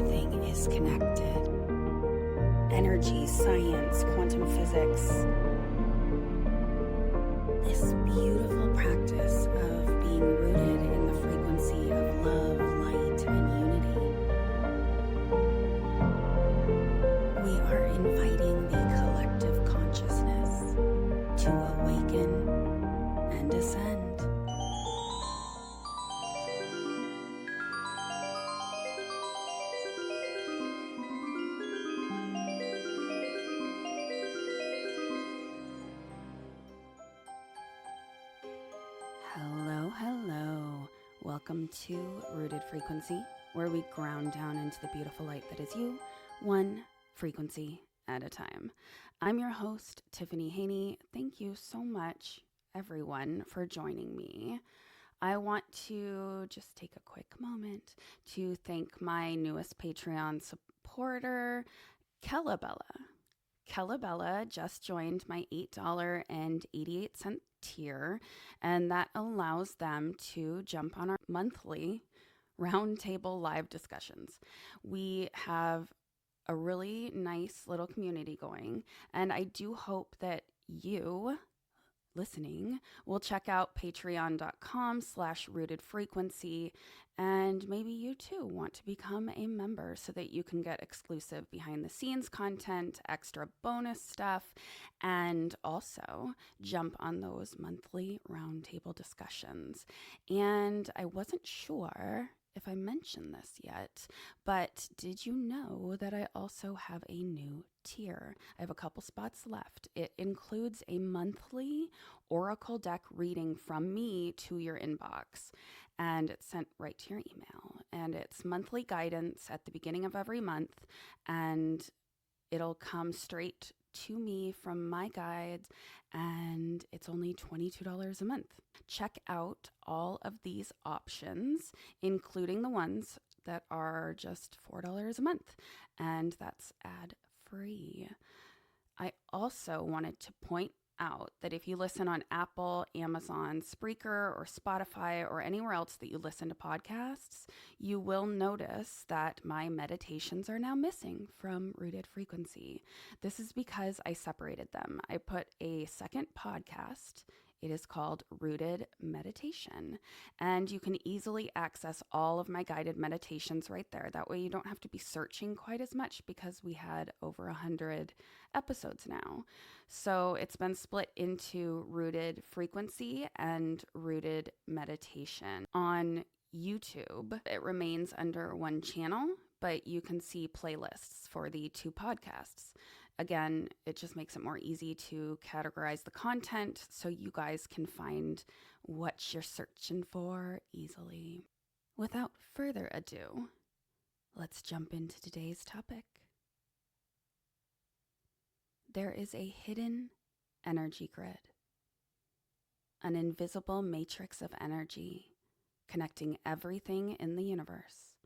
everything is connected. Energy, science, quantum physics. This beautiful practice of being rooted in the frequency of love, light, and unity. We are inviting the collective consciousness to awaken and ascend. Hello. Welcome to Rooted Frequency, where we ground down into the beautiful light that is you, one frequency at a time. I'm your host, Tiffany Haney. Thank you so much, everyone, for joining me. I want to just take a quick moment to thank my newest Patreon supporter, Kellabella. Kellabella just joined my $8.88 tier, and that allows them to jump on our monthly roundtable live discussions. We have a really nice little community going, and I do hope that you listening will check out patreon.com/rootedfrequency, and maybe you too want to become a member so that you can get exclusive behind the scenes content, extra bonus stuff, and also jump on those monthly roundtable discussions. And I wasn't sure if I mentioned this yet, but did you know that I also have a new tier? I have a couple spots left. It includes a monthly oracle deck reading from me to your inbox, and it's sent right to your email. And it's monthly guidance at the beginning of every month, and it'll come straight to me from my guides, and it's only $22 a month. Check out all of these options, including the ones that are just $4 a month, and that's ad-free. I also wanted to point out that if you listen on Apple, Amazon, Spreaker, or Spotify, or anywhere else that you listen to podcasts, you will notice that my meditations are now missing from Rooted Frequency. This is because I separated them. I put a second podcast. It is called Rooted Meditation, and you can easily access all of my guided meditations right there. That way you don't have to be searching quite as much, because we had over 100 episodes now. So it's been split into Rooted Frequency and Rooted Meditation. On YouTube, it remains under one channel, but you can see playlists for the two podcasts. Again, it just makes it more easy to categorize the content so you guys can find what you're searching for easily. Without further ado, let's jump into today's topic. There is a hidden energy grid, an invisible matrix of energy connecting everything in the universe.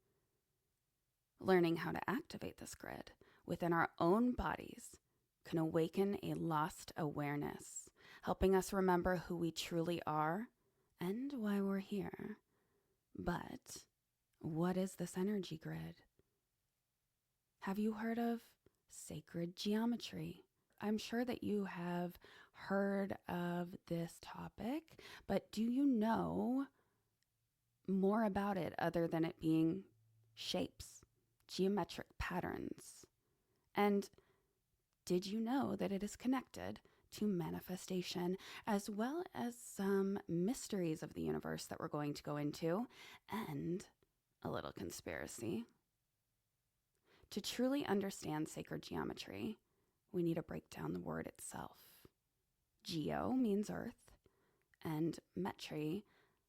Learning how to activate this grid within our own bodies can awaken a lost awareness, helping us remember who we truly are and why we're here. But what is this energy grid? Have you heard of sacred geometry? I'm sure that you have heard of this topic, but do you know more about it other than it being shapes, geometric patterns? And did you know that it is connected to manifestation, as well as some mysteries of the universe that we're going to go into, and a little conspiracy? To truly understand sacred geometry, we need to break down the word itself. Geo means earth, and metry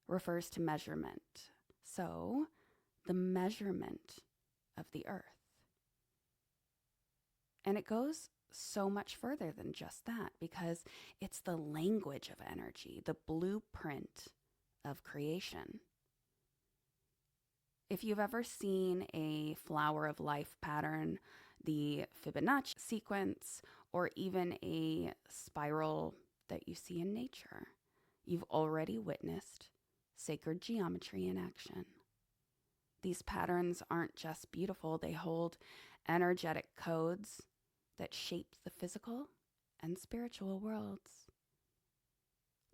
refers to measurement. So, the measurement of the earth. And it goes so much further than just that, because it's the language of energy, the blueprint of creation. If you've ever seen a flower of life pattern, the Fibonacci sequence, or even a spiral that you see in nature, you've already witnessed sacred geometry in action. These patterns aren't just beautiful, they hold energetic codes that shape the physical and spiritual worlds.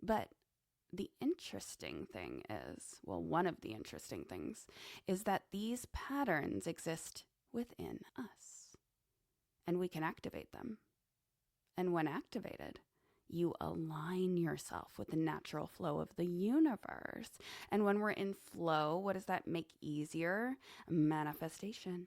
But the interesting thing is, well, one of the interesting things is that these patterns exist within us and we can activate them. And when activated, you align yourself with the natural flow of the universe. And when we're in flow, what does that make easier? Manifestation.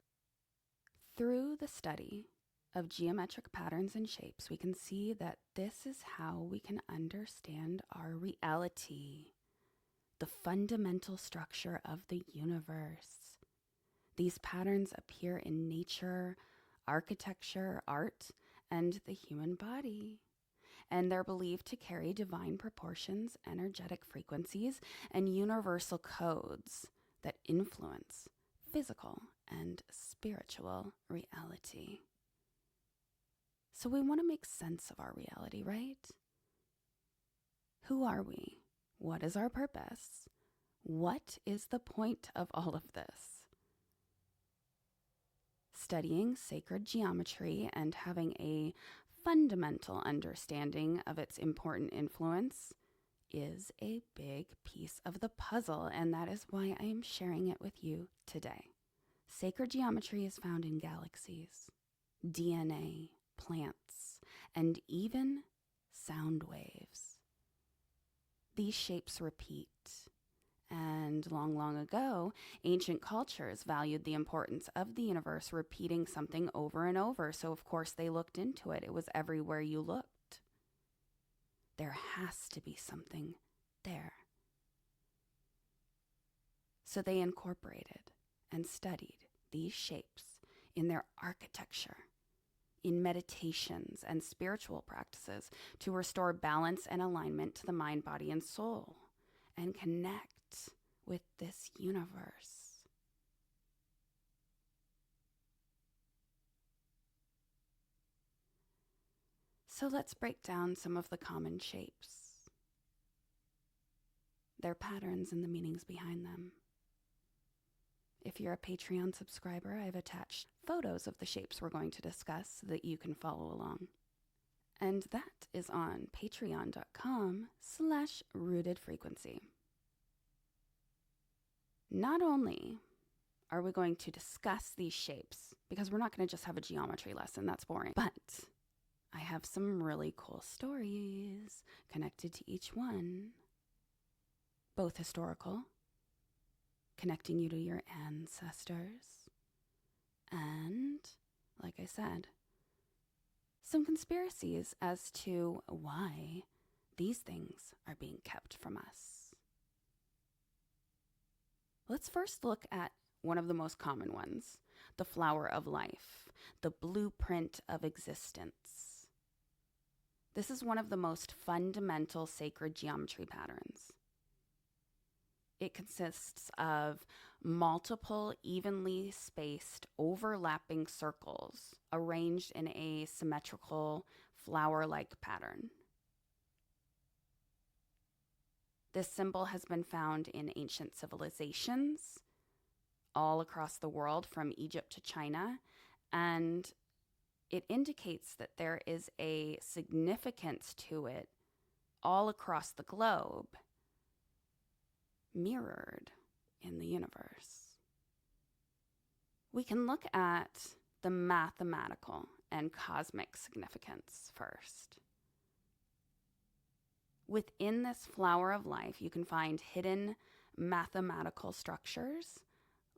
Through the study of geometric patterns and shapes, we can see that this is how we can understand our reality, the fundamental structure of the universe. These patterns appear in nature, architecture, art, and the human body. And they're believed to carry divine proportions, energetic frequencies, and universal codes that influence physical and spiritual reality. So we want to make sense of our reality, right? Who are we? What is our purpose? What is the point of all of this? Studying sacred geometry and having a fundamental understanding of its important influence is a big piece of the puzzle, and that is why I am sharing it with you today. Sacred geometry is found in galaxies, DNA, plants, and even sound waves. These shapes repeat. And long ago, ancient cultures valued the importance of the universe repeating something over and over. So, of course, they looked into it. It was everywhere you looked. There has to be something there. So they incorporated and studied these shapes in their architecture, in meditations and spiritual practices to restore balance and alignment to the mind, body, and soul, and connect with this universe. So let's break down some of the common shapes, their patterns, and the meanings behind them. If you're a Patreon subscriber, I've attached photos of the shapes we're going to discuss so that you can follow along. And that is on patreon.com/rootedfrequency. Not only are we going to discuss these shapes, because we're not going to just have a geometry lesson, that's boring, but I have some really cool stories connected to each one, both historical, connecting you to your ancestors, and, like I said, some conspiracies as to why these things are being kept from us. Let's first look at one of the most common ones, the flower of life, the blueprint of existence. This is one of the most fundamental sacred geometry patterns. It consists of multiple evenly spaced overlapping circles arranged in a symmetrical flower-like pattern. This symbol has been found in ancient civilizations all across the world, from Egypt to China, and it indicates that there is a significance to it all across the globe, mirrored in the universe. We can look at the mathematical and cosmic significance first. Within this flower of life, you can find hidden mathematical structures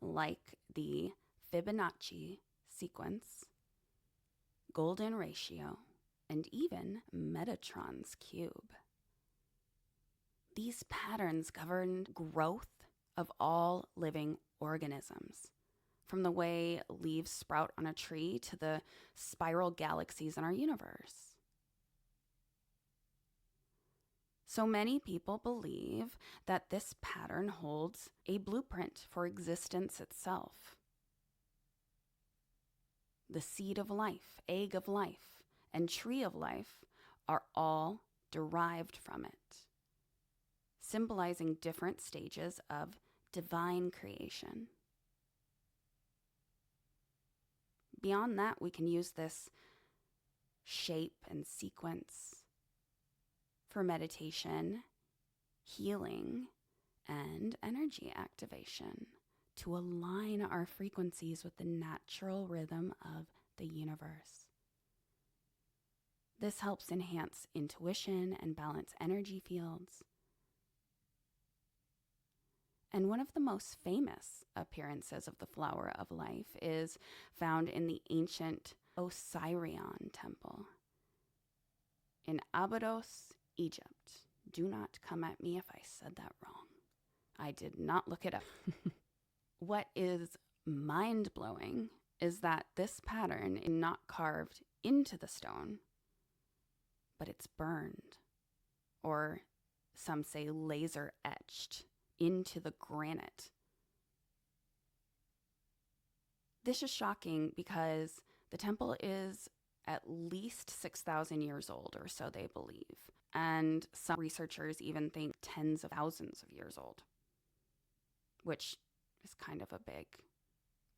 like the Fibonacci sequence, golden ratio, and even Metatron's cube. These patterns govern growth of all living organisms, from the way leaves sprout on a tree to the spiral galaxies in our universe. So many people believe that this pattern holds a blueprint for existence itself. The seed of life, egg of life, and tree of life are all derived from it, symbolizing different stages of divine creation. Beyond that, we can use this shape and sequence for meditation, healing, and energy activation to align our frequencies with the natural rhythm of the universe. This helps enhance intuition and balance energy fields. And one of the most famous appearances of the flower of life is found in the ancient Osirion temple in Abydos, Egypt. Do not come at me if I said that wrong. I did not look it up. What is mind-blowing is that this pattern is not carved into the stone, but it's burned, or some say laser etched into the granite. This is shocking because the temple is at least 6,000 years old, or so they believe. And some researchers even think tens of thousands of years old, which is kind of a big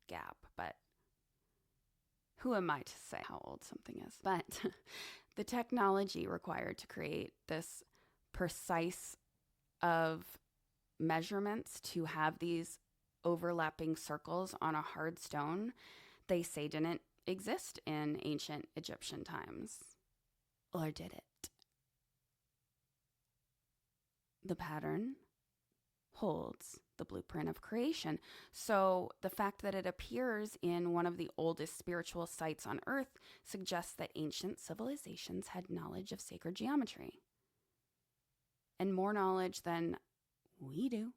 gap, but who am I to say how old something is? But the technology required to create this precise of measurements to have these overlapping circles on a hard stone, they say didn't exist in ancient Egyptian times. Or did it? The pattern holds the blueprint of creation. So the fact that it appears in one of the oldest spiritual sites on Earth suggests that ancient civilizations had knowledge of sacred geometry. And more knowledge than we do.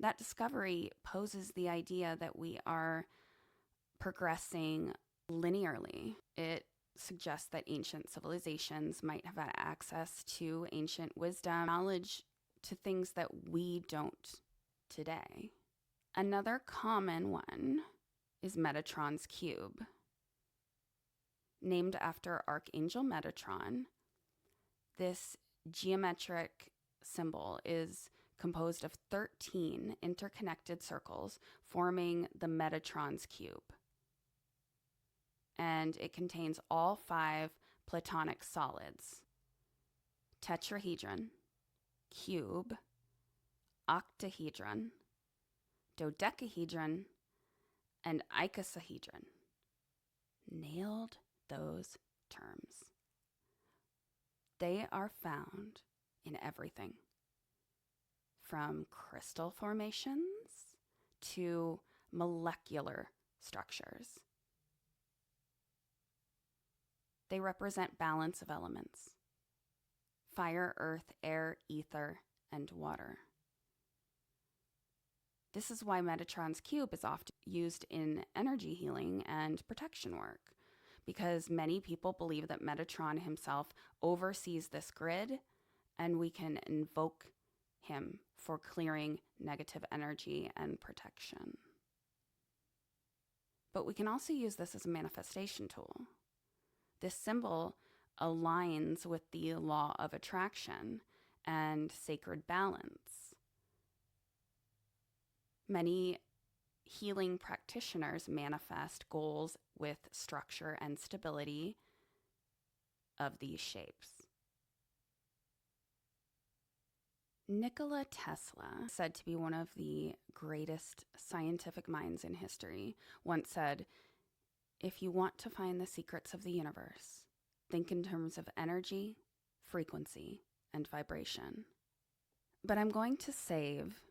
That discovery poses the idea that we are progressing linearly. It suggests that ancient civilizations might have had access to ancient wisdom, knowledge to things that we don't today. Another common one is Metatron's cube. Named after Archangel Metatron, this geometric symbol is composed of 13 interconnected circles forming the Metatron's cube. And it contains all 5 Platonic solids: tetrahedron, cube, octahedron, dodecahedron, and icosahedron. Nailed those terms. They are found in everything, from crystal formations to molecular structures. They represent balance of elements: fire, earth, air, ether, and water. This is why Metatron's cube is often used in energy healing and protection work, because many people believe that Metatron himself oversees this grid, and we can invoke him for clearing negative energy and protection. But we can also use this as a manifestation tool. This symbol aligns with the law of attraction and sacred balance. Many healing practitioners manifest goals with structure and stability of these shapes. Nikola Tesla, said to be one of the greatest scientific minds in history, once said, "If you want to find the secrets of the universe, think in terms of energy, frequency, and vibration." But I'm going to save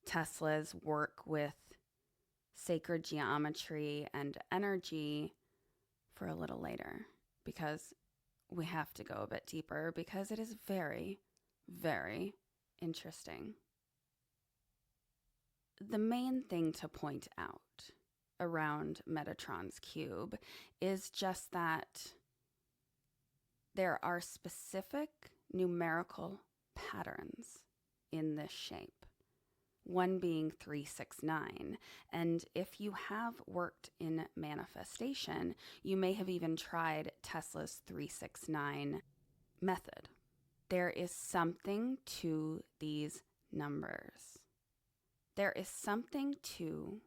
Tesla's work with sacred geometry and energy for a little later, because we have to go a bit deeper, because it is very, very interesting. The main thing to point out around Metatron's cube is just that there are specific numerical patterns in this shape, one being 369. And if you have worked in manifestation, you may have even tried Tesla's 369 method. There is something to these numbers. There is something to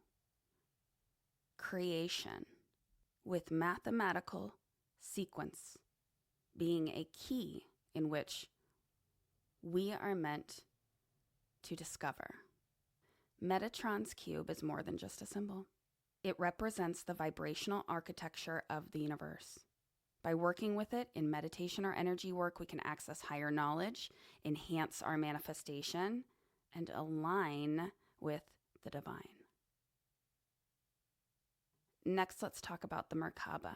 creation, with mathematical sequence being a key in which we are meant to discover. Metatron's cube is more than just a symbol. It represents the vibrational architecture of the universe. By working with it in meditation or energy work, we can access higher knowledge, enhance our manifestation, and align with the divine. Next, let's talk about the Merkaba.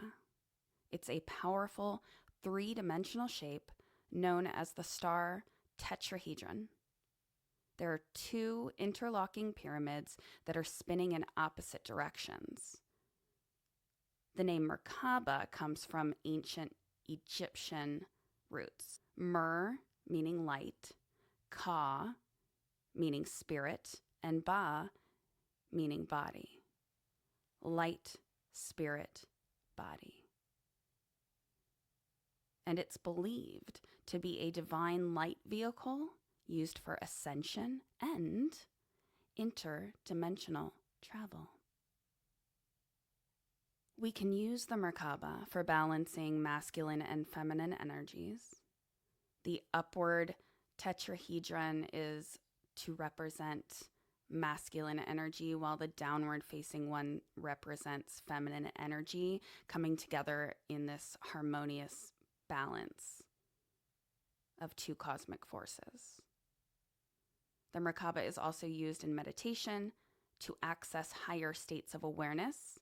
It's a powerful three-dimensional shape known as the star tetrahedron. There are two interlocking pyramids that are spinning in opposite directions. The name Merkaba comes from ancient Egyptian roots. Mer, meaning light, Ka, meaning spirit, and Ba, meaning body. Light, spirit, body. And it's believed to be a divine light vehicle used for ascension and interdimensional travel. We can use the Merkaba for balancing masculine and feminine energies. The upward tetrahedron is to represent masculine energy, while the downward facing one represents feminine energy coming together in this harmonious balance of two cosmic forces. The Merkaba is also used in meditation to access higher states of awareness,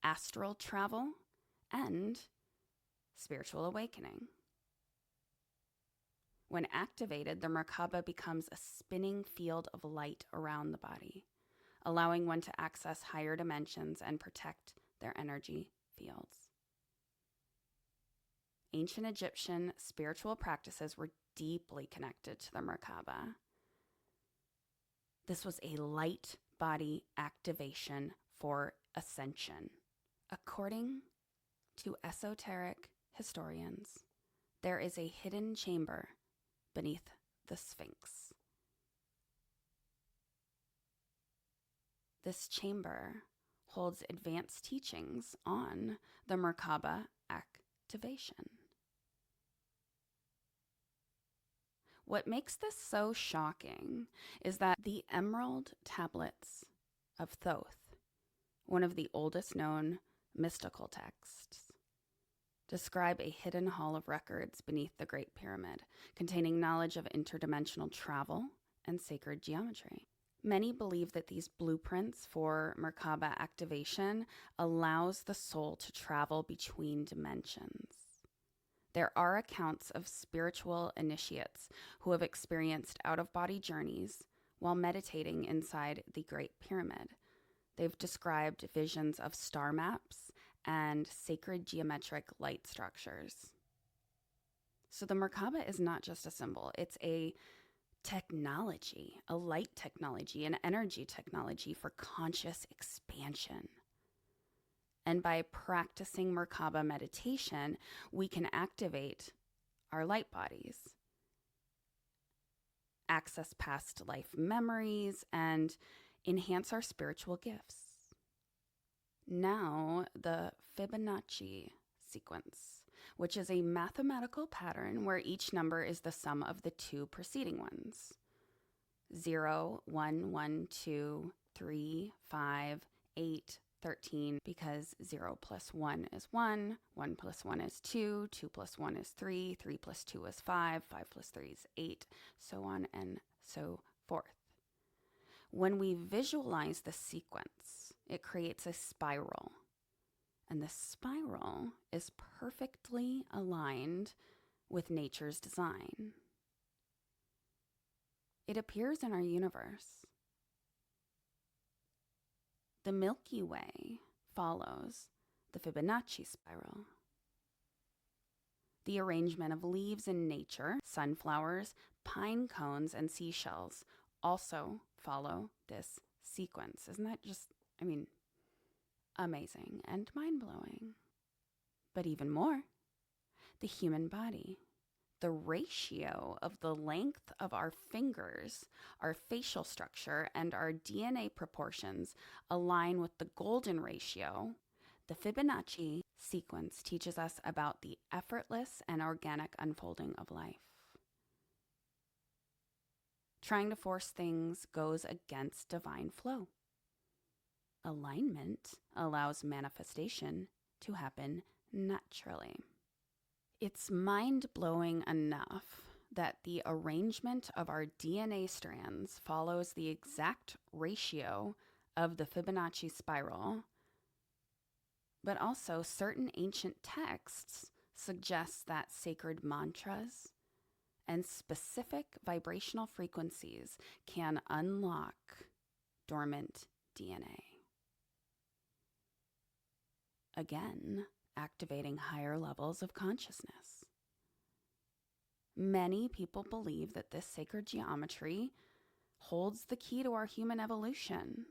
astral travel, and spiritual awakening. When activated, the Merkaba becomes a spinning field of light around the body, allowing one to access higher dimensions and protect their energy fields. Ancient Egyptian spiritual practices were deeply connected to the Merkaba. This was a light body activation for ascension. According to esoteric historians, there is a hidden chamber beneath the Sphinx. This chamber holds advanced teachings on the Merkaba activation. What makes this so shocking is that the Emerald Tablets of Thoth, one of the oldest known mystical texts, describe a hidden hall of records beneath the Great Pyramid, containing knowledge of interdimensional travel and sacred geometry. Many believe that these blueprints for Merkaba activation allows the soul to travel between dimensions. There are accounts of spiritual initiates who have experienced out-of-body journeys while meditating inside the Great Pyramid. They've described visions of star maps and sacred geometric light structures. So the Merkaba is not just a symbol, it's a technology, a light technology, an energy technology for conscious expansion. And by practicing Merkaba meditation, we can activate our light bodies, access past life memories, and enhance our spiritual gifts. Now, the Fibonacci sequence, which is a mathematical pattern where each number is the sum of the two preceding ones. 0, 1, 1, 2, 3, 5, 8, 13, because 0 plus 1 is 1, 1 plus 1 is 2, 2 plus 1 is 3, 3 plus 2 is 5, 5 plus 3 is 8, so on and so forth. When we visualize the sequence, it creates a spiral. And the spiral is perfectly aligned with nature's design. It appears in our universe. The Milky Way follows the Fibonacci spiral. The arrangement of leaves in nature, sunflowers, pine cones, and seashells also follow this sequence. Isn't that just, amazing and mind-blowing? But even more, the human body, the ratio of the length of our fingers, our facial structure, and our DNA proportions align with the golden ratio, the Fibonacci sequence teaches us about the effortless and organic unfolding of life. Trying to force things goes against divine flow. Alignment allows manifestation to happen naturally. It's mind-blowing enough that the arrangement of our DNA strands follows the exact ratio of the Fibonacci spiral, but also certain ancient texts suggest that sacred mantras and specific vibrational frequencies can unlock dormant DNA. Again, activating higher levels of consciousness. Many people believe that this sacred geometry holds the key to our human evolution.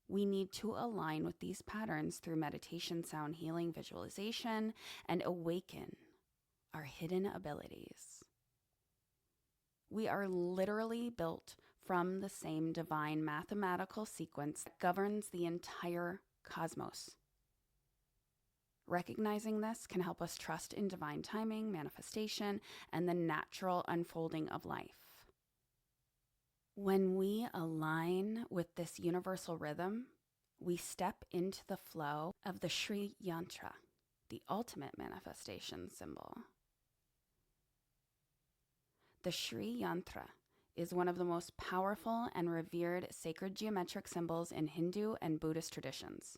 We need to align with these patterns through meditation, sound healing, visualization, and awaken our hidden abilities. We are literally built from the same divine mathematical sequence that governs the entire cosmos. Recognizing this can help us trust in divine timing, manifestation, and the natural unfolding of life. When we align with this universal rhythm, we step into the flow of the Sri Yantra, the ultimate manifestation symbol. The Sri Yantra is one of the most powerful and revered sacred geometric symbols in Hindu and Buddhist traditions.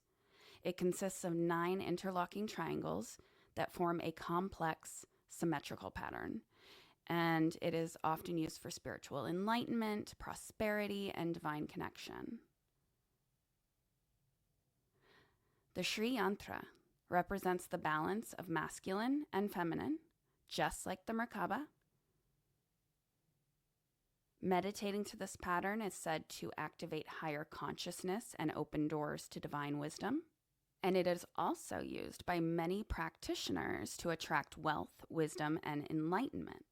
It consists of 9 interlocking triangles that form a complex symmetrical pattern, and it is often used for spiritual enlightenment, prosperity, and divine connection. The Sri Yantra represents the balance of masculine and feminine, just like the Merkaba. Meditating to this pattern is said to activate higher consciousness and open doors to divine wisdom. And it is also used by many practitioners to attract wealth, wisdom, and enlightenment.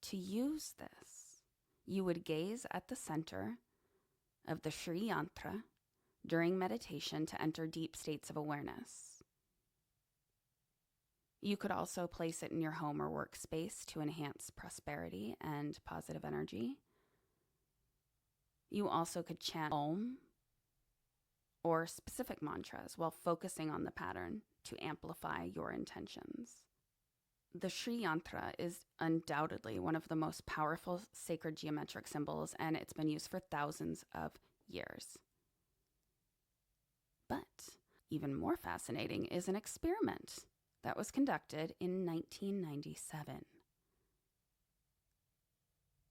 To use this, you would gaze at the center of the Sri Yantra during meditation to enter deep states of awareness. You could also place it in your home or workspace to enhance prosperity and positive energy. You also could chant Om or specific mantras while focusing on the pattern to amplify your intentions. The Sri Yantra is undoubtedly one of the most powerful sacred geometric symbols, and it's been used for thousands of years. But even more fascinating is an experiment that was conducted in 1997.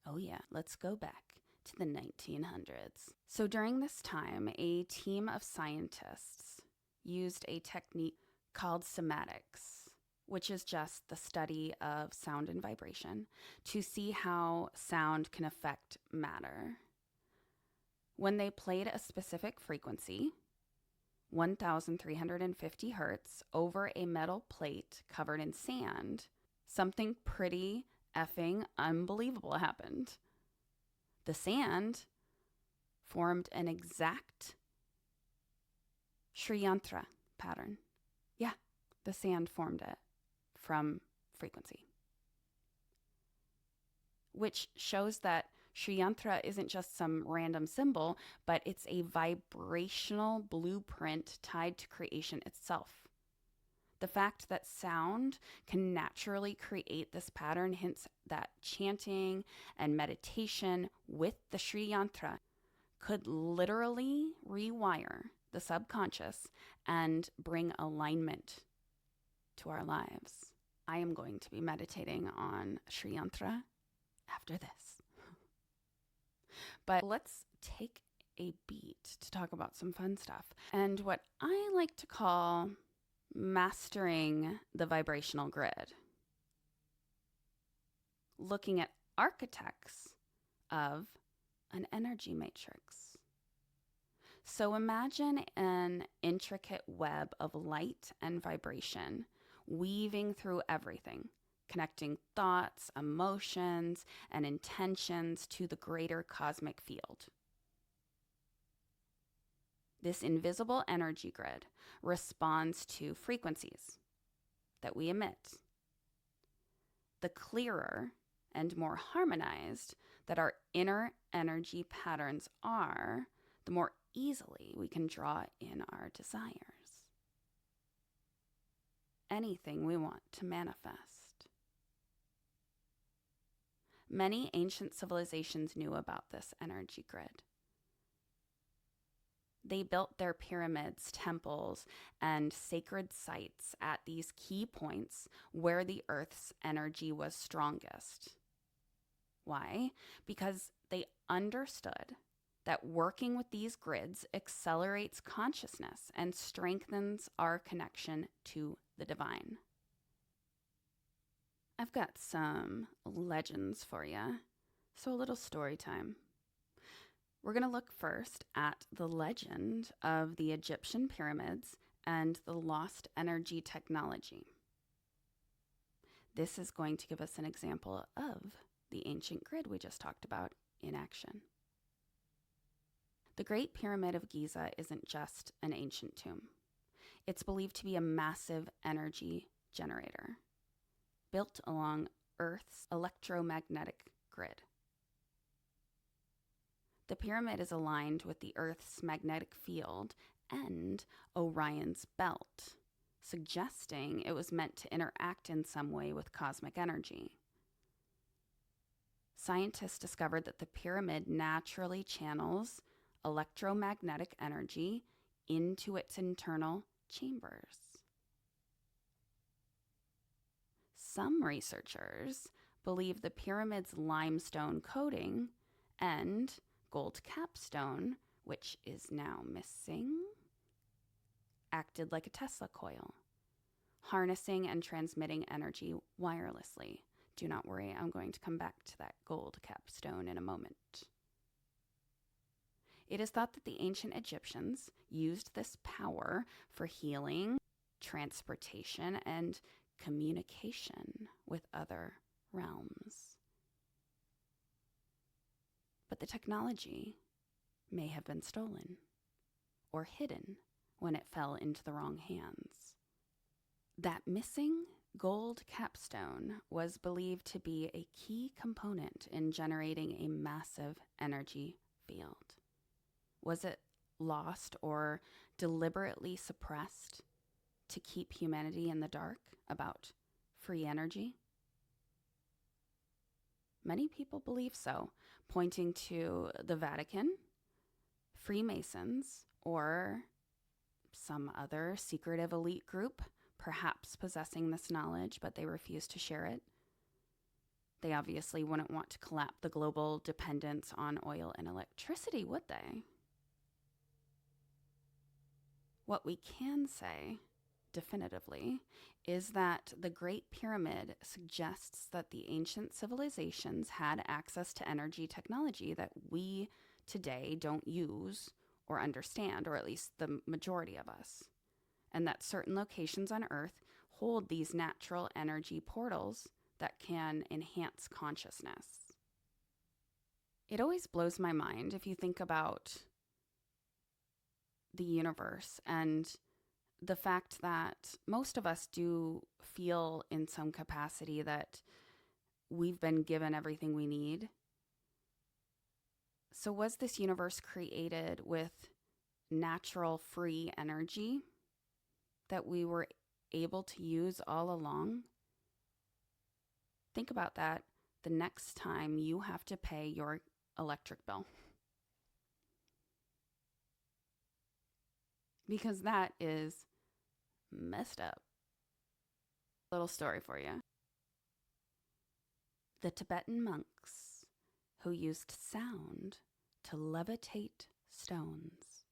Oh yeah, let's go back to the 1900s. So during this time, a team of scientists used a technique called somatics, which is just the study of sound and vibration, to see how sound can affect matter. When they played a specific frequency, 1,350 hertz, over a metal plate covered in sand, something pretty effing unbelievable happened. The sand formed an exact Sri Yantra pattern. Yeah, the sand formed it from frequency, which shows that Sri Yantra isn't just some random symbol, but it's a vibrational blueprint tied to creation itself. The fact that sound can naturally create this pattern hints that chanting and meditation with the Sri Yantra could literally rewire the subconscious and bring alignment to our lives. I am going to be meditating on Sri Yantra after this. But let's take a beat to talk about some fun stuff and what I like to call mastering the vibrational grid. Looking at architects of an energy matrix. So imagine an intricate web of light and vibration weaving through everything, connecting thoughts, emotions, and intentions to the greater cosmic field. This invisible energy grid responds to frequencies that we emit. The clearer and more harmonized that our inner energy patterns are, the more easily we can draw in our desires. Anything we want to manifest. Many ancient civilizations knew about this energy grid. They built their pyramids, temples, and sacred sites at these key points where the Earth's energy was strongest. Why? Because they understood that working with these grids accelerates consciousness and strengthens our connection to the divine. I've got some legends for you, so a little story time. We're going to look first at the legend of the Egyptian pyramids and the lost energy technology. This is going to give us an example of the ancient grid we just talked about in action. The Great Pyramid of Giza isn't just an ancient tomb. It's believed to be a massive energy generator built along Earth's electromagnetic grid. The pyramid is aligned with the Earth's magnetic field and Orion's belt, suggesting it was meant to interact in some way with cosmic energy. Scientists discovered that the pyramid naturally channels electromagnetic energy into its internal chambers. Some researchers believe the pyramid's limestone coating and gold capstone, which is now missing, acted like a Tesla coil, harnessing and transmitting energy wirelessly. Do not worry, I'm going to come back to that gold capstone in a moment. It is thought that the ancient Egyptians used this power for healing, transportation, and communication with other realms. But the technology may have been stolen or hidden when it fell into the wrong hands. That missing gold capstone was believed to be a key component in generating a massive energy field. Was it lost or deliberately suppressed to keep humanity in the dark about free energy? Many people believe so, pointing to the Vatican, Freemasons, or some other secretive elite group, perhaps possessing this knowledge, but they refuse to share it. They obviously wouldn't want to collapse the global dependence on oil and electricity, would they? What we can say definitively is that the Great Pyramid suggests that the ancient civilizations had access to energy technology that we today don't use or understand, or at least the majority of us, and that certain locations on Earth hold these natural energy portals that can enhance consciousness. It always blows my mind if you think about the universe and the fact that most of us do feel in some capacity that we've been given everything we need. So was this universe created with natural free energy that we were able to use all along? Think about that the next time you have to pay your electric bill. Because that is messed up. Little story for you. The Tibetan monks who used sound to levitate stones.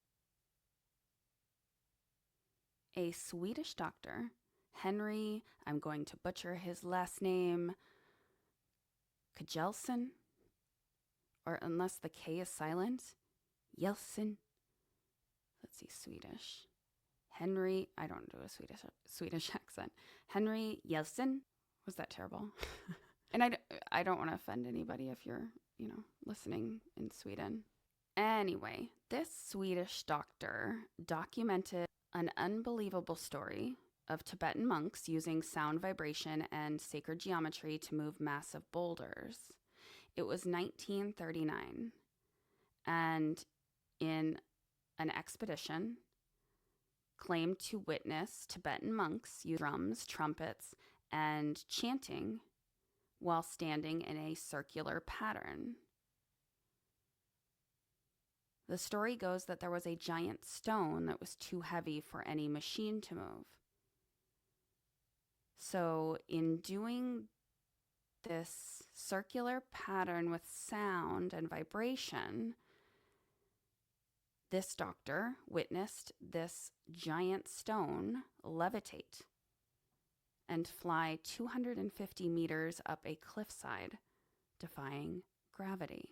A Swedish doctor, Henry, I'm going to butcher his last name, Kjelsen, or unless the K is silent, Jelsen. Let's see, Swedish. Henry, I don't do a Swedish accent. Henry Jeltsin. Was that terrible? And I don't want to offend anybody if you're, listening in Sweden. Anyway, this Swedish doctor documented an unbelievable story of Tibetan monks using sound vibration and sacred geometry to move massive boulders. It was 1939, and in an expedition, claimed to witness Tibetan monks use drums, trumpets, and chanting while standing in a circular pattern. The story goes that there was a giant stone that was too heavy for any machine to move. So in doing this circular pattern with sound and vibration, this doctor witnessed this giant stone levitate and fly 250 meters up a cliffside, defying gravity.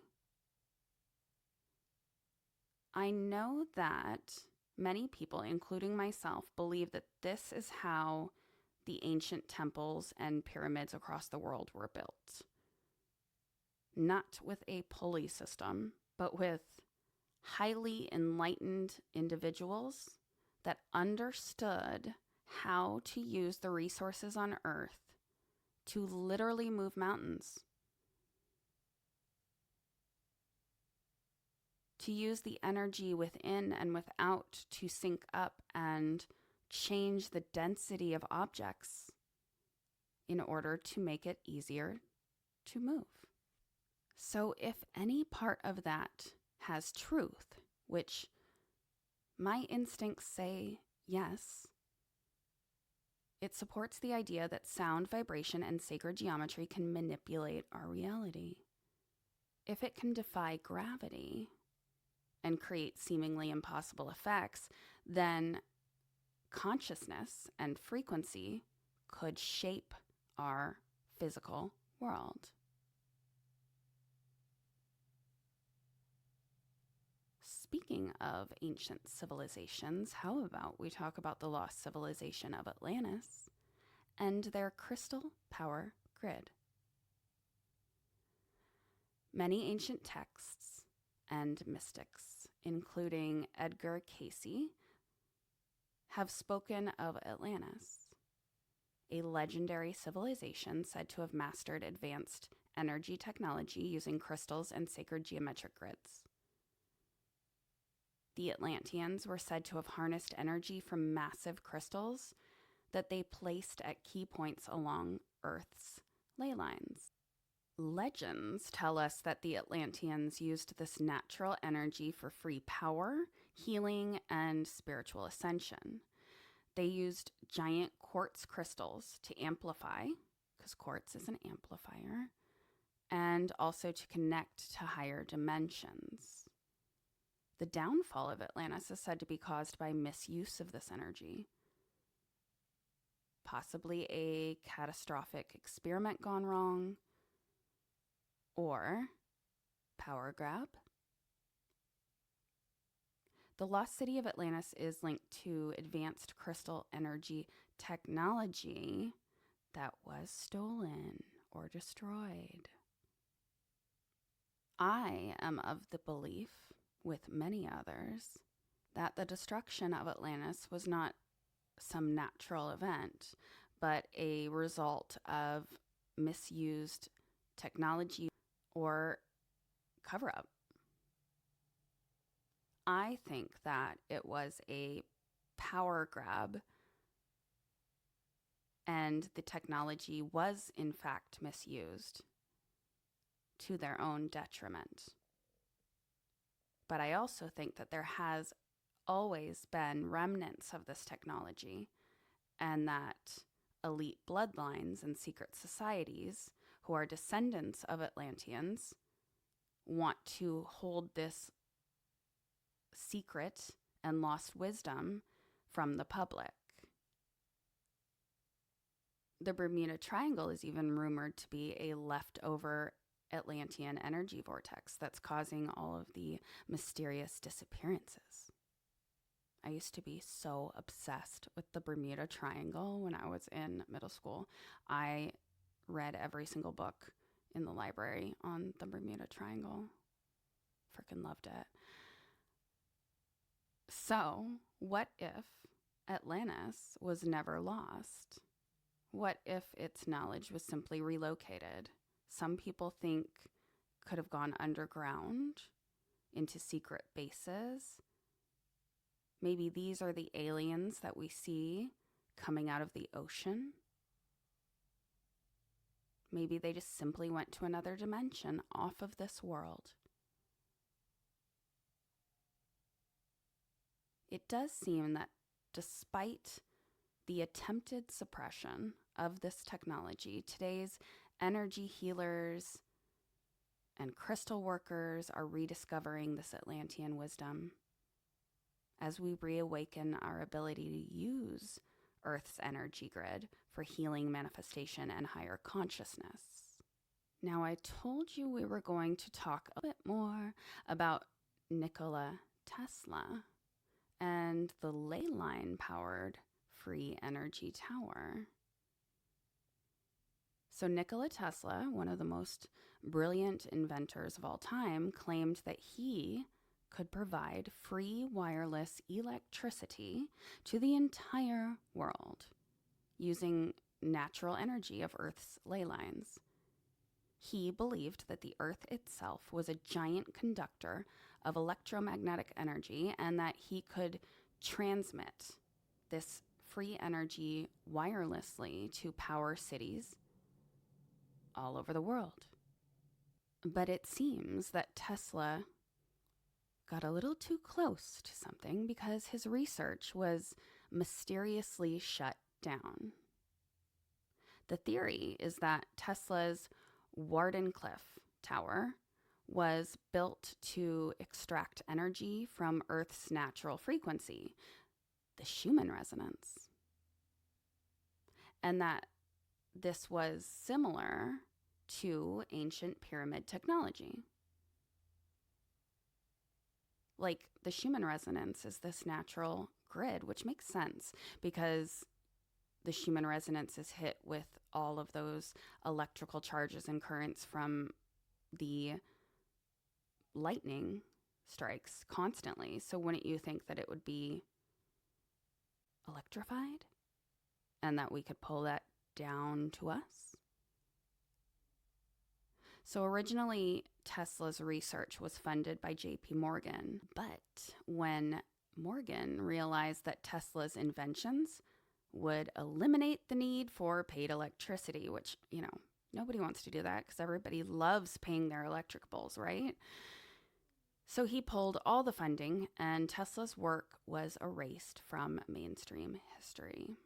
I know that many people, including myself, believe that this is how the ancient temples and pyramids across the world were built. Not with a pulley system, but with highly enlightened individuals that understood how to use the resources on Earth to literally move mountains, to use the energy within and without to sync up and change the density of objects in order to make it easier to move. So if any part of that has truth, which my instincts say yes, it supports the idea that sound, vibration, and sacred geometry can manipulate our reality. If it can defy gravity and create seemingly impossible effects, then consciousness and frequency could shape our physical world. Speaking of ancient civilizations, how about we talk about the lost civilization of Atlantis and their crystal power grid? Many ancient texts and mystics, including Edgar Cayce, have spoken of Atlantis, a legendary civilization said to have mastered advanced energy technology using crystals and sacred geometric grids. The Atlanteans were said to have harnessed energy from massive crystals that they placed at key points along Earth's ley lines. Legends tell us that the Atlanteans used this natural energy for free power, healing, and spiritual ascension. They used giant quartz crystals to amplify, because quartz is an amplifier, and also to connect to higher dimensions. The downfall of Atlantis is said to be caused by misuse of this energy. Possibly a catastrophic experiment gone wrong, or power grab. The lost city of Atlantis is linked to advanced crystal energy technology that was stolen or destroyed. I am of the belief, with many others, that the destruction of Atlantis was not some natural event, but a result of misused technology or cover-up. I think that it was a power grab and the technology was in fact misused to their own detriment. But I also think that there has always been remnants of this technology, and that elite bloodlines and secret societies who are descendants of Atlanteans want to hold this secret and lost wisdom from the public. The Bermuda Triangle is even rumored to be a leftover Atlantean energy vortex that's causing all of the mysterious disappearances. I used to be so obsessed with the Bermuda Triangle when I was in middle school. I read every single book in the library on the Bermuda Triangle. Freaking loved it. So, what if Atlantis was never lost? What if its knowledge was simply relocated? Some people think could have gone underground into secret bases. Maybe these are the aliens that we see coming out of the ocean. Maybe they just simply went to another dimension off of this world. It does seem that despite the attempted suppression of this technology, today's energy healers and crystal workers are rediscovering this Atlantean wisdom as we reawaken our ability to use Earth's energy grid for healing, manifestation, and higher consciousness. Now, I told you we were going to talk a bit more about Nikola Tesla and the ley line powered free energy tower. So Nikola Tesla, one of the most brilliant inventors of all time, claimed that he could provide free wireless electricity to the entire world using natural energy of Earth's ley lines. He believed that the Earth itself was a giant conductor of electromagnetic energy and that he could transmit this free energy wirelessly to power cities all over the world. But it seems that Tesla got a little too close to something because his research was mysteriously shut down. The theory is that Tesla's Wardenclyffe Tower was built to extract energy from Earth's natural frequency, the Schumann Resonance, and that this was similar to ancient pyramid technology. Like the Schumann Resonance is this natural grid, which makes sense because the Schumann Resonance is hit with all of those electrical charges and currents from the lightning strikes constantly. So wouldn't you think that it would be electrified and that we could pull that down to us? So originally, Tesla's research was funded by J.P. Morgan, but when Morgan realized that Tesla's inventions would eliminate the need for paid electricity, which, nobody wants to do that because everybody loves paying their electric bills, right? So he pulled all the funding and Tesla's work was erased from mainstream history.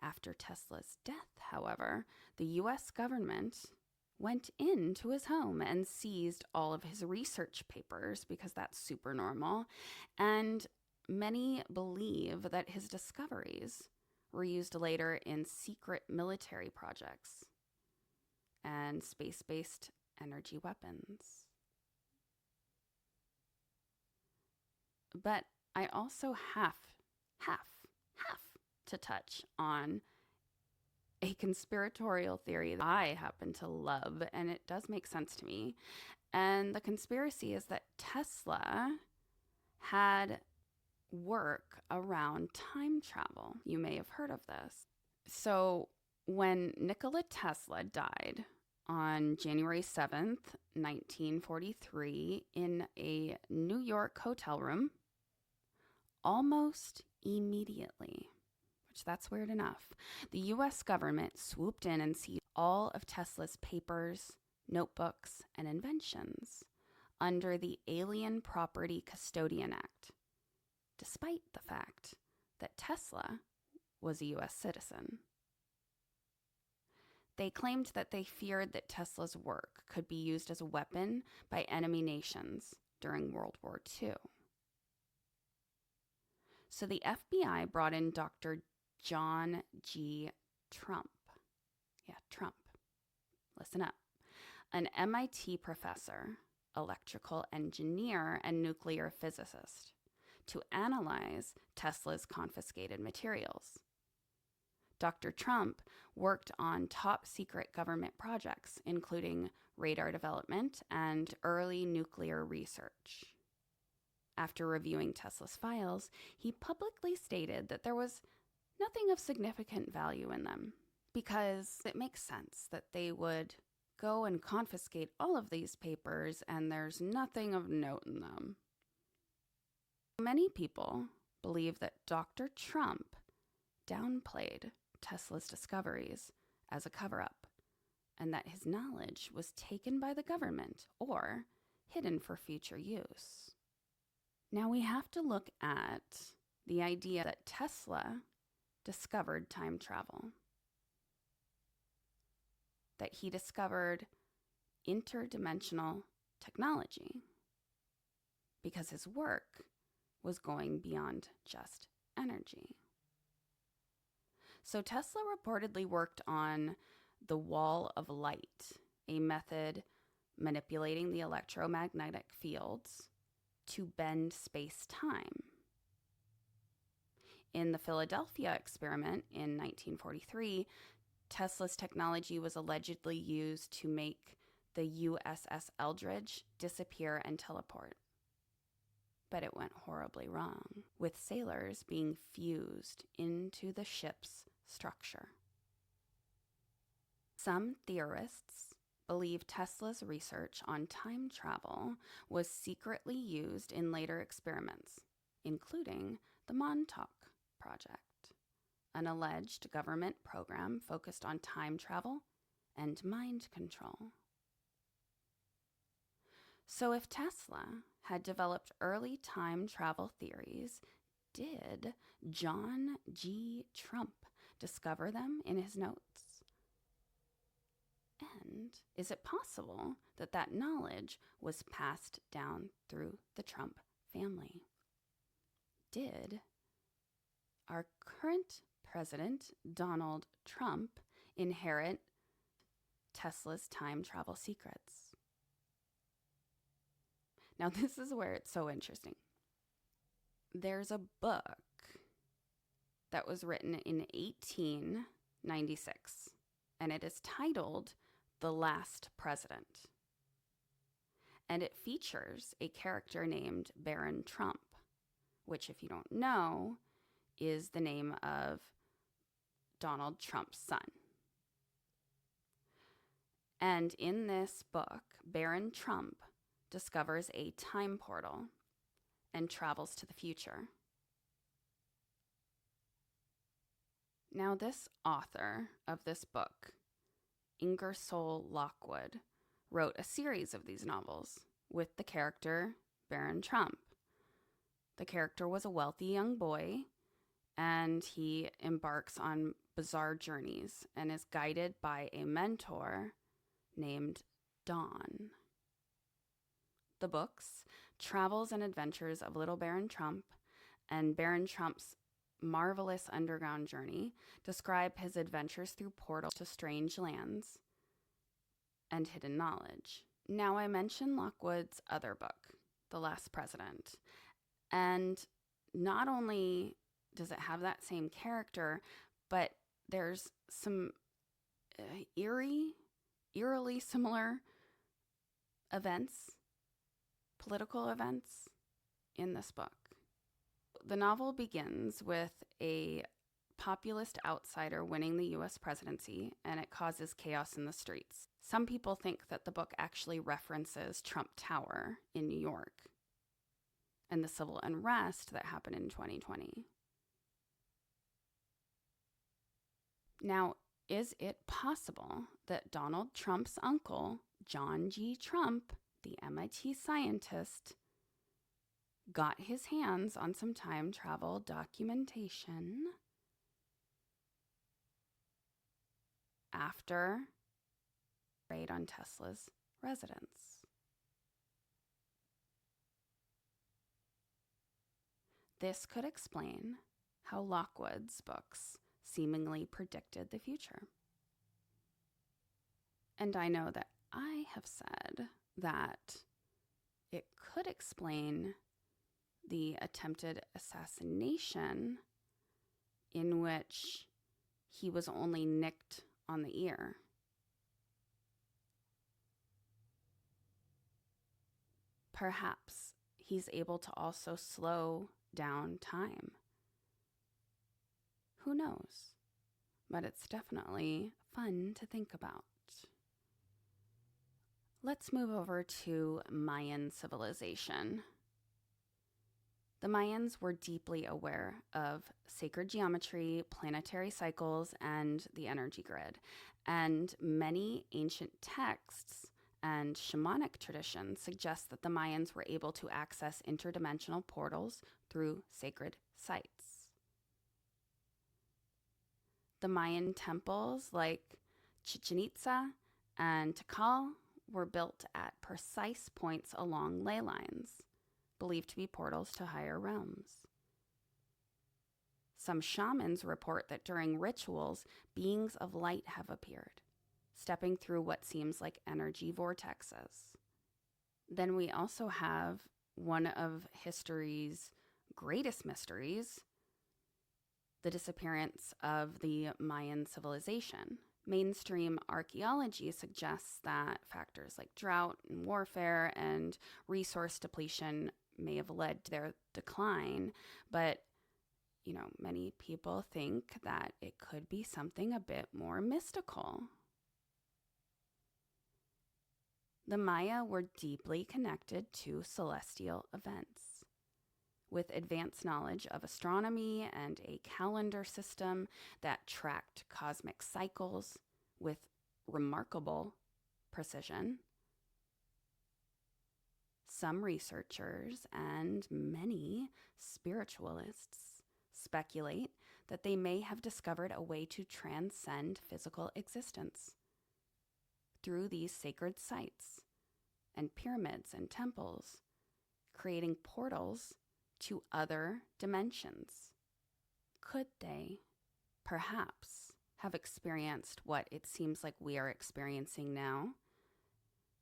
After Tesla's death, however, the U.S. government went into his home and seized all of his research papers because that's super normal. And many believe that his discoveries were used later in secret military projects and space-based energy weapons. But I also have to touch on a conspiratorial theory that I happen to love, and it does make sense to me. And the conspiracy is that Tesla had work around time travel. You may have heard of this. So when Nikola Tesla died on January 7th, 1943, in a New York hotel room, almost immediately, which that's weird enough, the U.S. government swooped in and seized all of Tesla's papers, notebooks, and inventions under the Alien Property Custodian Act, despite the fact that Tesla was a U.S. citizen. They claimed that they feared that Tesla's work could be used as a weapon by enemy nations during World War II. So the FBI brought in Dr. John G. Trump. Yeah, Trump. Listen up. An MIT professor, electrical engineer, and nuclear physicist, to analyze Tesla's confiscated materials. Dr. Trump worked on top-secret government projects, including radar development and early nuclear research. After reviewing Tesla's files, he publicly stated that there was nothing of significant value in them, because it makes sense that they would go and confiscate all of these papers and there's nothing of note in them. Many people believe that Dr. Trump downplayed Tesla's discoveries as a cover-up, and that his knowledge was taken by the government or hidden for future use. Now we have to look at the idea that Tesla discovered time travel, that he discovered interdimensional technology, because his work was going beyond just energy. So Tesla reportedly worked on the wall of light, a method manipulating the electromagnetic fields to bend space-time. In the Philadelphia experiment in 1943, Tesla's technology was allegedly used to make the USS Eldridge disappear and teleport. But it went horribly wrong, with sailors being fused into the ship's structure. Some theorists believe Tesla's research on time travel was secretly used in later experiments, including the Montauk Project, an alleged government program focused on time travel and mind control. So if Tesla had developed early time travel theories, did John G. Trump discover them in his notes? And is it possible that that knowledge was passed down through the Trump family? Did our current president, Donald Trump, inherit Tesla's time travel secrets? Now, this is where it's so interesting. There's a book that was written in 1896, and it is titled The Last President. And it features a character named Baron Trump, which, if you don't know, is the name of Donald Trump's son. And in this book, Baron Trump discovers a time portal and travels to the future. Now, this author of this book, Ingersoll Lockwood, wrote a series of these novels with the character Baron Trump. The character was a wealthy young boy, and he embarks on bizarre journeys and is guided by a mentor named Dawn. The books, Travels and Adventures of Little Baron Trump and Baron Trump's Marvelous Underground Journey, describe his adventures through portals to strange lands and hidden knowledge. Now, I mentioned Lockwood's other book, The Last President, and not only does it have that same character, but there's some eerily similar events, political events in this book. The novel begins with a populist outsider winning the U.S. presidency, and it causes chaos in the streets. Some people think that the book actually references Trump Tower in New York and the civil unrest that happened in 2020. Now, is it possible that Donald Trump's uncle, John G. Trump, the MIT scientist, got his hands on some time travel documentation after the raid on Tesla's residence? This could explain how Lockwood's books seemingly predicted the future. And I know that I have said that it could explain the attempted assassination in which he was only nicked on the ear. Perhaps he's able to also slow down time. Who knows? But it's definitely fun to think about. Let's move over to Mayan civilization. The Mayans were deeply aware of sacred geometry, planetary cycles, and the energy grid. And many ancient texts and shamanic traditions suggest that the Mayans were able to access interdimensional portals through sacred sites. The Mayan temples like Chichen Itza and Tikal were built at precise points along ley lines, believed to be portals to higher realms. Some shamans report that during rituals, beings of light have appeared, stepping through what seems like energy vortexes. Then we also have one of history's greatest mysteries, the disappearance of the Mayan civilization. Mainstream archaeology suggests that factors like drought and warfare and resource depletion may have led to their decline, but many people think that it could be something a bit more mystical. The Maya were deeply connected to celestial events. With advanced knowledge of astronomy and a calendar system that tracked cosmic cycles with remarkable precision, some researchers and many spiritualists speculate that they may have discovered a way to transcend physical existence through these sacred sites and pyramids and temples, creating portals to other dimensions. Could they, perhaps, have experienced what it seems like we are experiencing now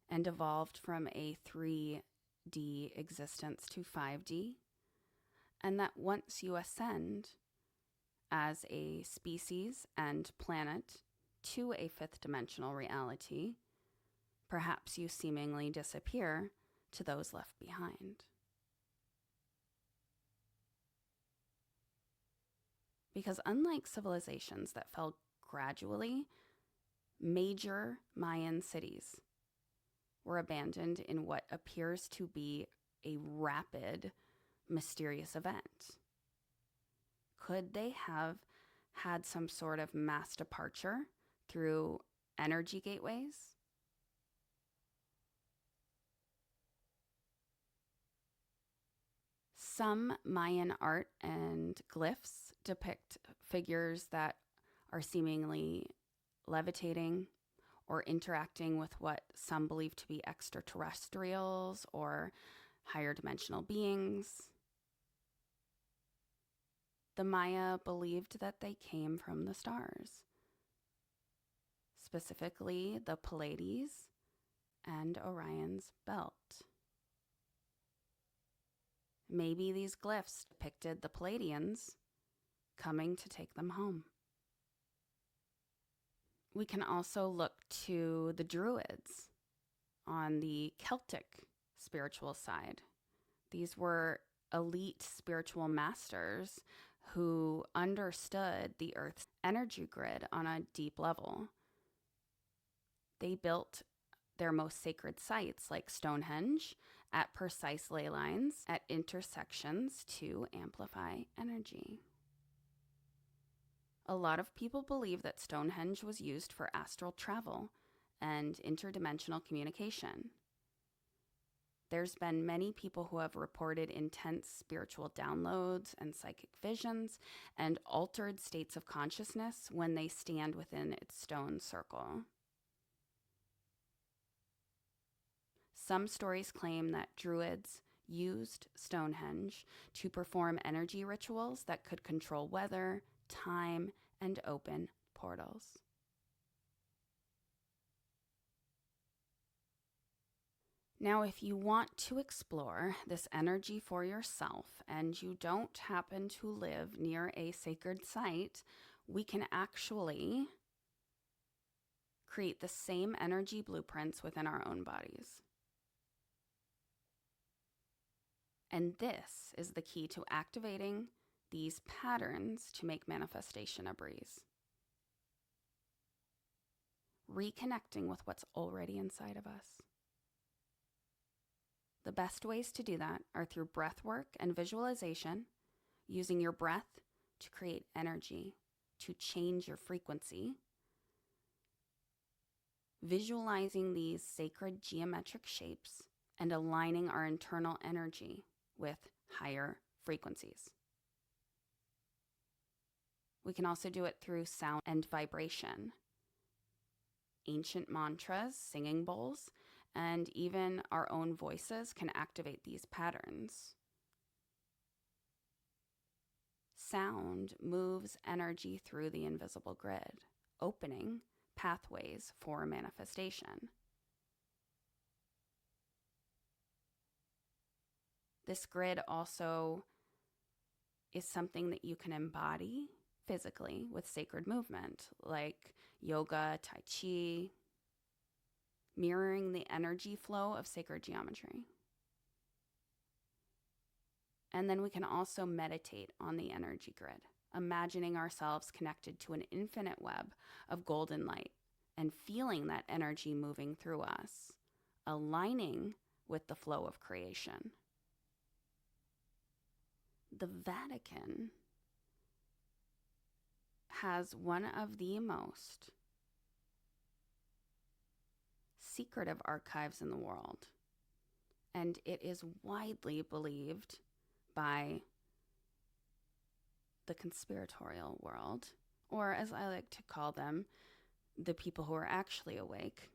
and evolved from a 3D existence to 5D? And that once you ascend as a species and planet to a fifth dimensional reality, perhaps you seemingly disappear to those left behind. Because unlike civilizations that fell gradually, major Mayan cities were abandoned in what appears to be a rapid, mysterious event. Could they have had some sort of mass departure through energy gateways? Some Mayan art and glyphs depict figures that are seemingly levitating or interacting with what some believe to be extraterrestrials or higher dimensional beings. The Maya believed that they came from the stars, specifically the Pleiades and Orion's belt. Maybe these glyphs depicted the Pleiadians coming to take them home. We can also look to the Druids on the Celtic spiritual side. These were elite spiritual masters who understood the Earth's energy grid on a deep level. They built their most sacred sites, like Stonehenge, at precise ley lines at intersections to amplify energy. A lot of people believe that Stonehenge was used for astral travel and interdimensional communication. There's been many people who have reported intense spiritual downloads and psychic visions and altered states of consciousness when they stand within its stone circle. Some stories claim that Druids used Stonehenge to perform energy rituals that could control weather, time, and open portals. Now, if you want to explore this energy for yourself and you don't happen to live near a sacred site, we can actually create the same energy blueprints within our own bodies. And this is the key to activating these patterns to make manifestation a breeze. Reconnecting with what's already inside of us. The best ways to do that are through breath work and visualization, using your breath to create energy, to change your frequency, visualizing these sacred geometric shapes, and aligning our internal energy with higher frequencies. We can also do it through sound and vibration. Ancient mantras, singing bowls, and even our own voices can activate these patterns. Sound moves energy through the invisible grid, opening pathways for manifestation. This grid also is something that you can embody physically with sacred movement, like yoga, tai chi, mirroring the energy flow of sacred geometry. And then we can also meditate on the energy grid, imagining ourselves connected to an infinite web of golden light and feeling that energy moving through us, aligning with the flow of creation. The Vatican has one of the most secretive archives in the world, and it is widely believed by the conspiratorial world, or as I like to call them, the people who are actually awake,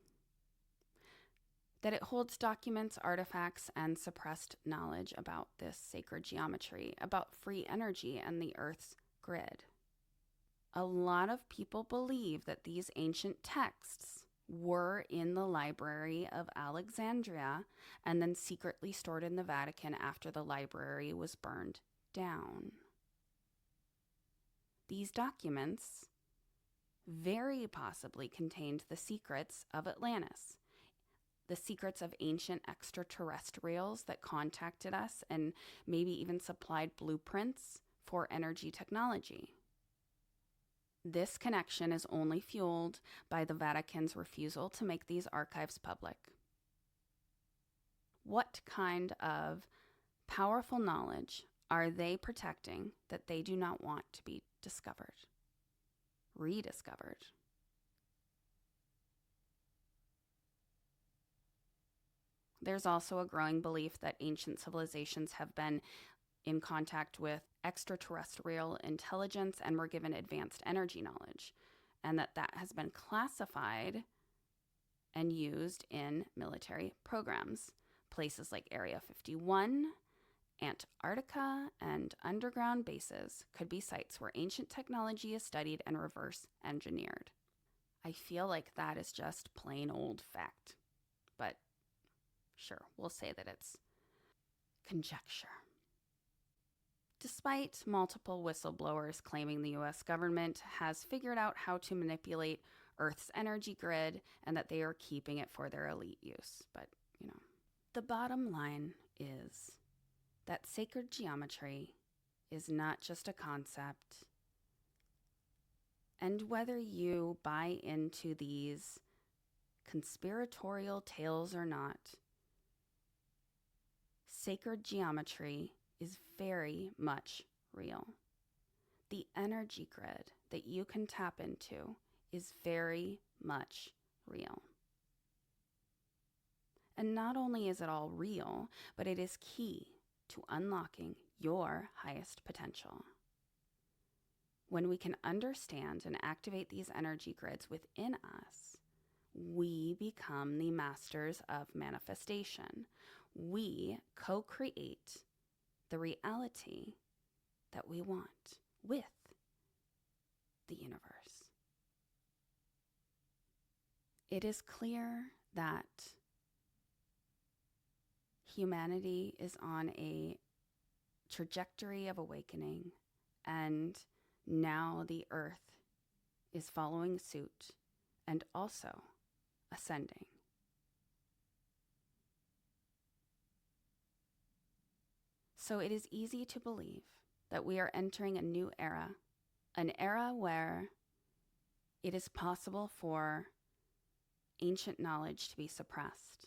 that it holds documents, artifacts, and suppressed knowledge about this sacred geometry, about free energy and the Earth's grid. A lot of people believe that these ancient texts were in the Library of Alexandria and then secretly stored in the Vatican after the library was burned down. These documents very possibly contained the secrets of Atlantis, the secrets of ancient extraterrestrials that contacted us and maybe even supplied blueprints for energy technology. This connection is only fueled by the Vatican's refusal to make these archives public. What kind of powerful knowledge are they protecting that they do not want to be discovered, rediscovered? There's also a growing belief that ancient civilizations have been in contact with extraterrestrial intelligence and were given advanced energy knowledge, and that has been classified and used in military programs. Places like Area 51, Antarctica, and underground bases could be sites where ancient technology is studied and reverse engineered. I feel like that is just plain old fact, but sure, we'll say that it's conjecture. Despite multiple whistleblowers claiming the US government has figured out how to manipulate Earth's energy grid and that they are keeping it for their elite use. But, the bottom line is that sacred geometry is not just a concept. And whether you buy into these conspiratorial tales or not, sacred geometry is very much real. The energy grid that you can tap into is very much real. And not only is it all real, but it is key to unlocking your highest potential. When we can understand and activate these energy grids within us, we become the masters of manifestation. We co-create the reality that we want with the universe. It is clear that Humanity is on a trajectory of awakening, and now the earth is following suit and also ascending. So it is easy to believe that we are entering a new era, an era where it is possible for ancient knowledge to be suppressed,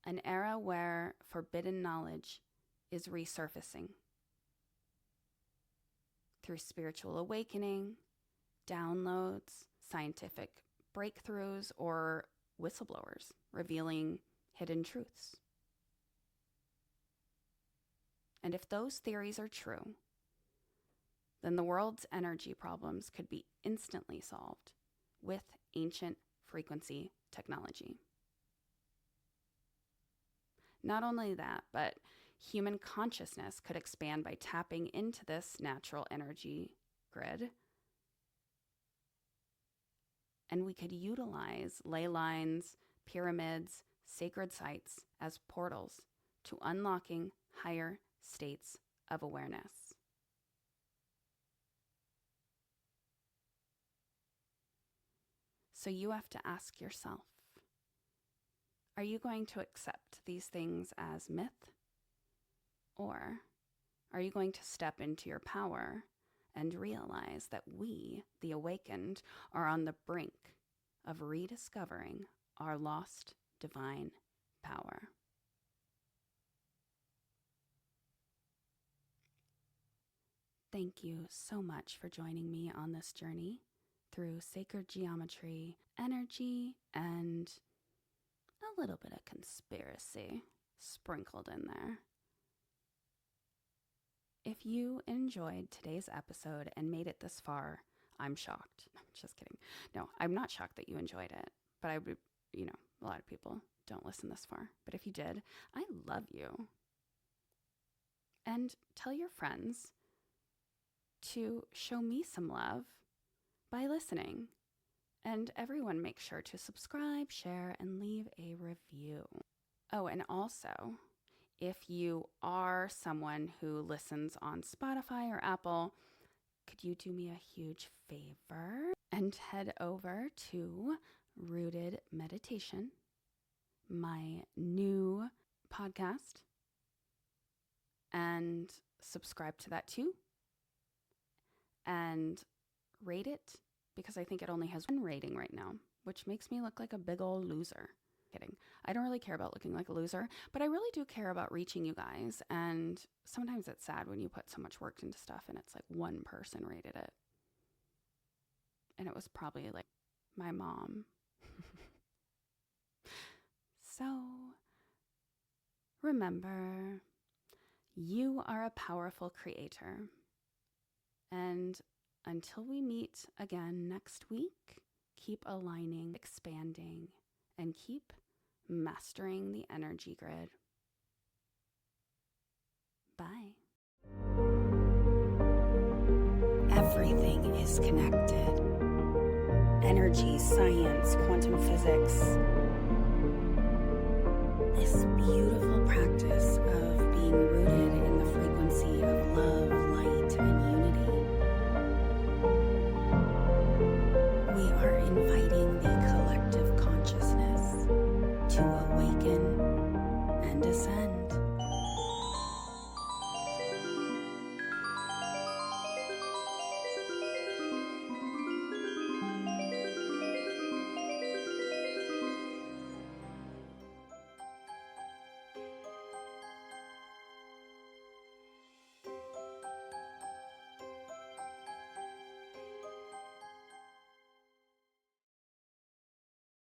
an era where forbidden knowledge is resurfacing through spiritual awakening, downloads, scientific breakthroughs, or whistleblowers revealing hidden truths. And if those theories are true, then the world's energy problems could be instantly solved with ancient frequency technology. Not only that, but human consciousness could expand by tapping into this natural energy grid. And we could utilize ley lines, pyramids, sacred sites as portals to unlocking higher states of awareness. So you have to ask yourself, are you going to accept these things as myth? Or are you going to step into your power and realize that we, the awakened, are on the brink of rediscovering our lost divine power? Thank you so much for joining me on this journey through sacred geometry, energy, and a little bit of conspiracy sprinkled in there. If you enjoyed today's episode and made it this far, I'm shocked. I'm just kidding. No, I'm not shocked that you enjoyed it, but I would, a lot of people don't listen this far. But if you did, I love you. And tell your friends to show me some love by listening. And everyone make sure to subscribe, share, and leave a review. Oh, and also, if you are someone who listens on Spotify or Apple, could you do me a huge favor and head over to Rooted Meditation, my new podcast, and subscribe to that too, and rate it, because I think it only has one rating right now, which makes me look like a big old loser. Kidding. I don't really care about looking like a loser, but I really do care about reaching you guys. And sometimes it's sad when you put so much work into stuff and it's like one person rated it. And it was probably like my mom. So remember, you are a powerful creator. And until we meet again next week, keep aligning, expanding, and keep mastering the energy grid. Bye. Everything is connected. Energy, science, quantum physics. This beautiful practice of being rooted in the frequency of love, light, and unity. We are inviting the collective consciousness to awaken and ascend.